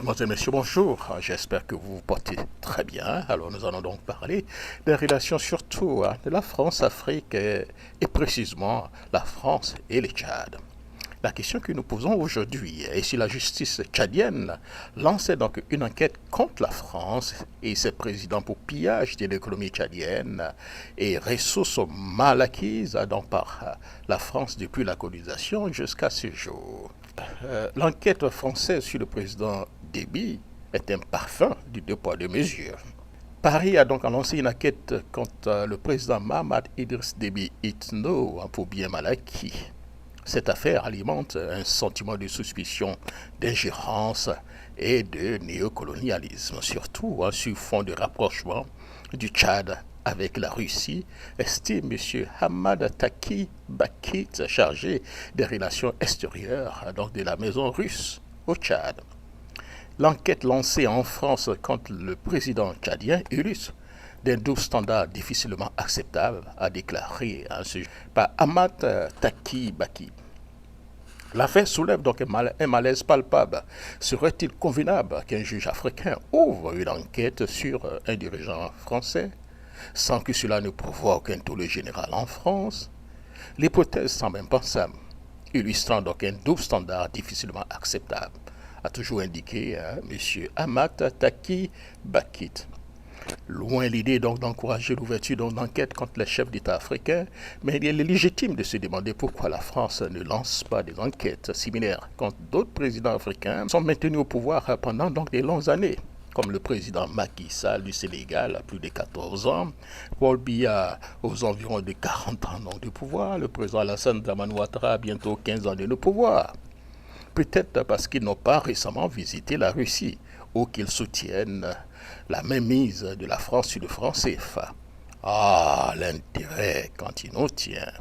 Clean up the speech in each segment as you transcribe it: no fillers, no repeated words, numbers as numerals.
Mesdames et messieurs, bonjour. J'espère que vous vous portez très bien. Alors, nous allons donc parler des relations surtout de la France-Afrique et précisément la France et le Tchad. La question que nous posons aujourd'hui est si la justice tchadienne lançait donc une enquête contre la France et ses présidents pour pillage de l'économie tchadienne et ressources mal acquises donc par la France depuis la colonisation jusqu'à ce jour. L'enquête française sur le président Déby est un parfum du deux poids deux mesures. Paris a donc annoncé une enquête contre le président Mahamat Idriss Déby Itno pour bien mal acquis. Cette affaire alimente un sentiment de suspicion, d'ingérence et de néocolonialisme, surtout sur fond de rapprochement du Tchad avec la Russie, estime M. Hamad Taki Bakit, chargé des relations extérieures donc de la maison russe au Tchad. L'enquête lancée en France contre le président tchadien illustre d'un double standard difficilement acceptable, a déclaré par Hamad Taki Baki. L'affaire soulève donc un malaise palpable. Serait-il convenable qu'un juge africain ouvre une enquête sur un dirigeant français sans que cela ne provoque un tollé général en France? L'hypothèse semble impensable, illustrant donc un double standard difficilement acceptable, a toujours indiqué M. Hamad Taki Bakit. Loin l'idée donc d'encourager l'ouverture d'enquête contre les chefs d'État africains, mais il est légitime de se demander pourquoi la France ne lance pas des enquêtes similaires contre d'autres présidents africains qui sont maintenus au pouvoir pendant donc des longues années, comme le président Macky Sall du Sénégal à plus de 14 ans, Paul Biya aux environs de 40 ans donc, de pouvoir, le président Alassane Dramane Ouattara à bientôt 15 ans de pouvoir. Peut-être parce qu'ils n'ont pas récemment visité la Russie ou qu'ils soutiennent la mainmise de la France sur le franc CFA. Ah, l'intérêt quand il nous tient.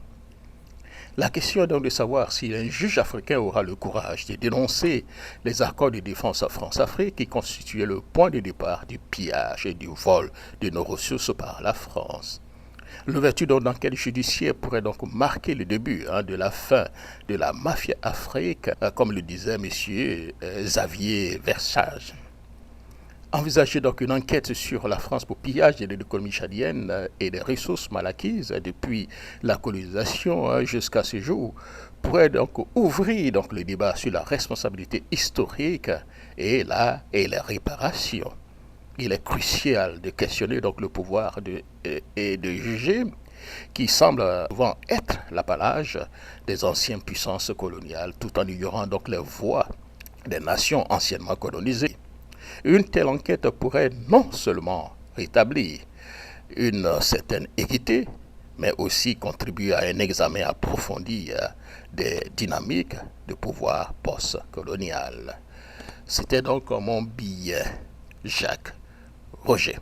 La question est donc de savoir si un juge africain aura le courage de dénoncer les accords de défense France-Afrique qui constituaient le point de départ du pillage et du vol de nos ressources par la France. L'ouverture d'une enquête judiciaire pourrait donc marquer le début de la fin de la mafia Afrique, comme le disait M. Xavier Verchage. Envisager donc une enquête sur la France pour pillage de l'économie tchadienne et des ressources mal acquises depuis la colonisation jusqu'à ce jour pourrait donc ouvrir donc le débat sur la responsabilité historique et les réparations. Il est crucial de questionner donc le pouvoir et de juger qui semble souvent être l'apanage des anciennes puissances coloniales tout en ignorant donc les voix des nations anciennement colonisées. Une telle enquête pourrait non seulement rétablir une certaine équité, mais aussi contribuer à un examen approfondi des dynamiques de pouvoir post-colonial. C'était donc mon billet, Jacques Roger.